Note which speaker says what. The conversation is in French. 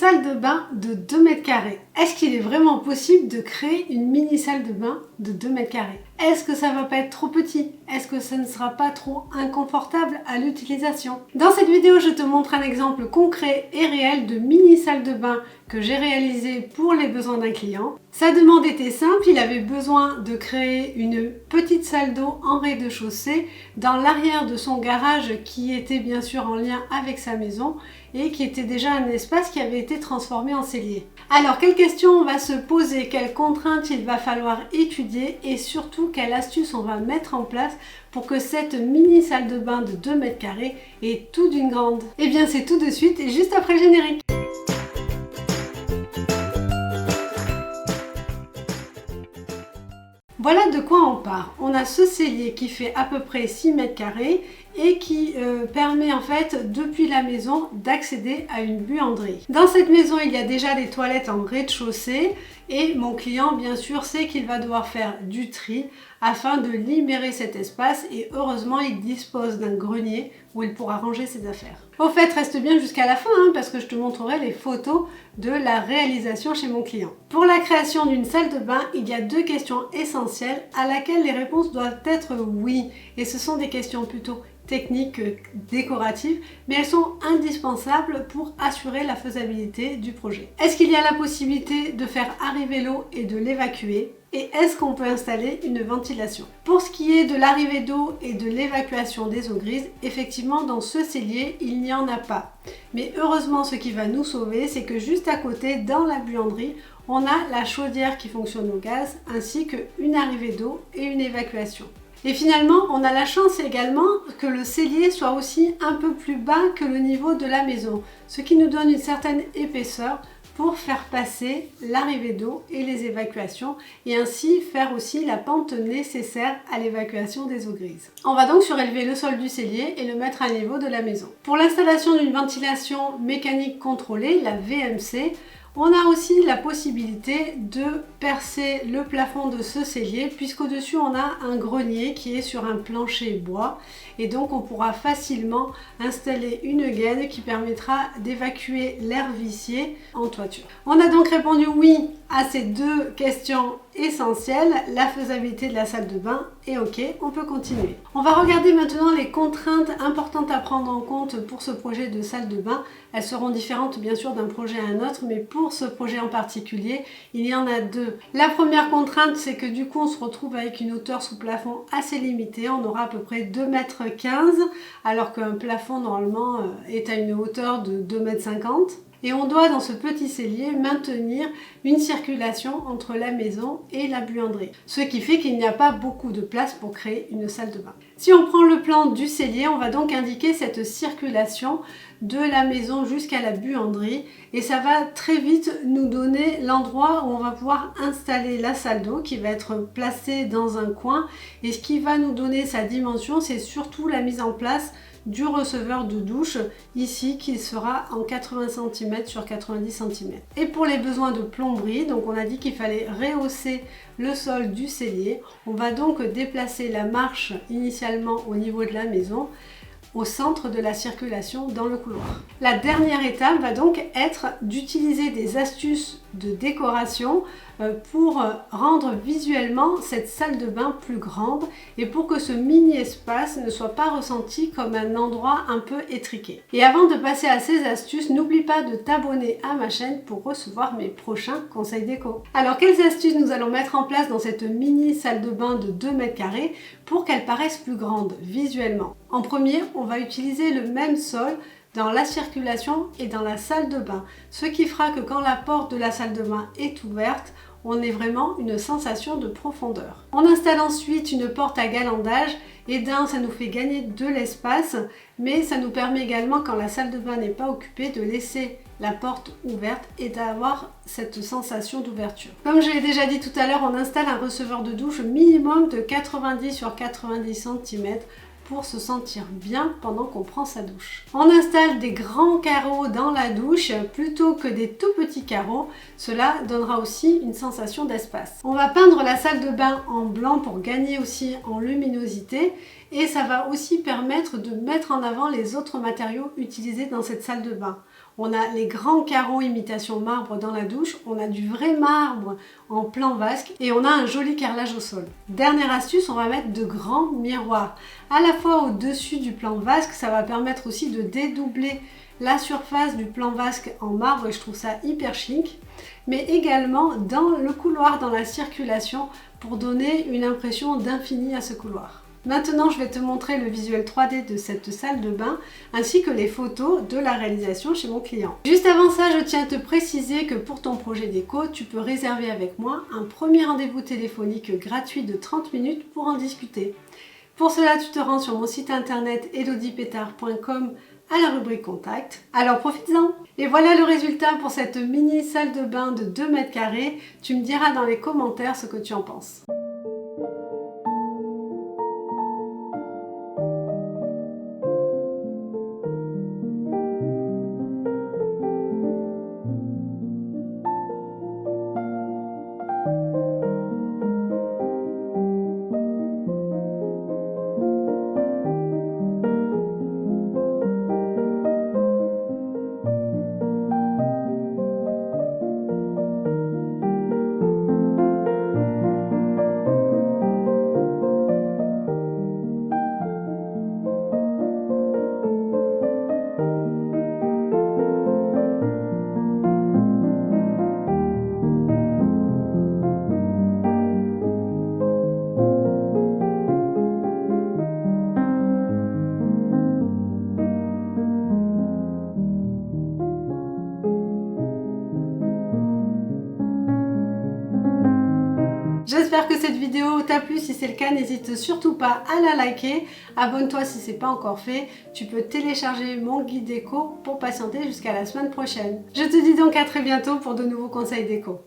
Speaker 1: salle de bain de 2 mètres carrés. Est-ce qu'il est vraiment possible de créer une mini salle de bain de 2 mètres carrés? Est-ce que ça va pas être trop petit? Est-ce que ça ne sera pas trop inconfortable à l'utilisation? Dans cette vidéo, je te montre un exemple concret et réel de mini salle de bain que j'ai réalisé pour les besoins d'un client. Sa demande était simple, il avait besoin de créer une petite salle d'eau en rez-de-chaussée dans l'arrière de son garage qui était bien sûr en lien avec sa maison et qui était déjà un espace qui avait été transformé en cellier. Alors, quelles questions on va se poser, quelles contraintes il va falloir étudier et surtout quelle astuce on va mettre en place pour que cette mini salle de bain de 2 mètres carrés ait tout d'une grande? Eh bien, c'est tout de suite et juste après le générique. Voilà de quoi on part. On a ce cellier qui fait à peu près 6 mètres carrés et qui permet en fait depuis la maison d'accéder à une buanderie. Dans cette maison, il y a déjà des toilettes en rez-de-chaussée et mon client bien sûr sait qu'il va devoir faire du tri afin de libérer cet espace et heureusement il dispose d'un grenier où il pourra ranger ses affaires. Au fait, reste bien jusqu'à la fin parce que je te montrerai les photos de la réalisation chez mon client. Pour la création d'une salle de bain, il y a 2 questions essentielles à laquelle les réponses doivent être oui, et ce sont des questions plutôt techniques, décoratives, mais elles sont indispensables pour assurer la faisabilité du projet. Est-ce qu'il y a la possibilité de faire arriver l'eau et de l'évacuer? Et est-ce qu'on peut installer une ventilation? Pour ce qui est de l'arrivée d'eau et de l'évacuation des eaux grises, effectivement dans ce cellier, il n'y en a pas. Mais heureusement, ce qui va nous sauver, c'est que juste à côté, dans la buanderie, on a la chaudière qui fonctionne au gaz, ainsi qu'une arrivée d'eau et une évacuation. Et finalement, on a la chance également que le cellier soit aussi un peu plus bas que le niveau de la maison, ce qui nous donne une certaine épaisseur pour faire passer l'arrivée d'eau et les évacuations et ainsi faire aussi la pente nécessaire à l'évacuation des eaux grises. On va donc surélever le sol du cellier et le mettre à niveau de la maison. Pour l'installation d'une ventilation mécanique contrôlée, la VMC, on a aussi la possibilité de percer le plafond de ce cellier puisqu'au-dessus on a un grenier qui est sur un plancher bois et donc on pourra facilement installer une gaine qui permettra d'évacuer l'air vicié en toiture. On a donc répondu oui à ces 2 questions essentielles, la faisabilité de la salle de bain et ok, on peut continuer. On va regarder maintenant les contraintes importantes à prendre en compte pour ce projet de salle de bain. Elles seront différentes bien sûr d'un projet à un autre, mais pour ce projet en particulier, il y en a 2. La première contrainte, c'est que du coup on se retrouve avec une hauteur sous plafond assez limitée. On aura à peu près 2,15 m alors qu'un plafond normalement est à une hauteur de 2,50 m. Et on doit dans ce petit cellier maintenir une circulation entre la maison et la buanderie. Ce qui fait qu'il n'y a pas beaucoup de place pour créer une salle de bain. Si on prend le plan du cellier, on va donc indiquer cette circulation de la maison jusqu'à la buanderie et ça va très vite nous donner l'endroit où on va pouvoir installer la salle d'eau qui va être placée dans un coin et ce qui va nous donner sa dimension, c'est surtout la mise en place du receveur de douche ici qui sera en 80 cm sur 90 cm. Et pour les besoins de plomberie, donc on a dit qu'il fallait rehausser le sol du cellier. On va donc déplacer la marche initialement au niveau de la maison au centre de la circulation dans le couloir. La dernière étape va donc être d'utiliser des astuces de décoration pour rendre visuellement cette salle de bain plus grande et pour que ce mini espace ne soit pas ressenti comme un endroit un peu étriqué. Et avant de passer à ces astuces, n'oublie pas de t'abonner à ma chaîne pour recevoir mes prochains conseils déco. Alors quelles astuces nous allons mettre en place dans cette mini salle de bain de 2 mètres carrés pour qu'elle paraisse plus grande visuellement? En premier, on va utiliser le même sol dans la circulation et dans la salle de bain, ce qui fera que quand la porte de la salle de bain est ouverte, on a vraiment une sensation de profondeur. On installe ensuite une porte à galandage et ça nous fait gagner de l'espace, mais ça nous permet également, quand la salle de bain n'est pas occupée, de laisser la porte ouverte et d'avoir cette sensation d'ouverture. Comme je l'ai déjà dit tout à l'heure, on installe un receveur de douche minimum de 90 sur 90 cm pour se sentir bien pendant qu'on prend sa douche. On installe des grands carreaux dans la douche plutôt que des tout petits carreaux. Cela donnera aussi une sensation d'espace. On va peindre la salle de bain en blanc pour gagner aussi en luminosité et ça va aussi permettre de mettre en avant les autres matériaux utilisés dans cette salle de bain. On a les grands carreaux imitation marbre dans la douche, on a du vrai marbre en plan vasque et on a un joli carrelage au sol. Dernière astuce, on va mettre de grands miroirs. À la fois au-dessus du plan vasque, ça va permettre aussi de dédoubler la surface du plan vasque en marbre et je trouve ça hyper chic, mais également dans le couloir, dans la circulation, pour donner une impression d'infini à ce couloir. Maintenant, je vais te montrer le visuel 3D de cette salle de bain ainsi que les photos de la réalisation chez mon client. Juste avant ça, je tiens à te préciser que pour ton projet déco, tu peux réserver avec moi un premier rendez-vous téléphonique gratuit de 30 minutes pour en discuter. Pour cela, tu te rends sur mon site internet elodiepetard.com à la rubrique contact. Alors profites-en! Et voilà le résultat pour cette mini salle de bain de 2 mètres carrés. Tu me diras dans les commentaires ce que tu en penses. J'espère que cette vidéo t'a plu. Si c'est le cas, n'hésite surtout pas à la liker. Abonne-toi si ce n'est pas encore fait. Tu peux télécharger mon guide déco pour patienter jusqu'à la semaine prochaine. Je te dis donc à très bientôt pour de nouveaux conseils déco.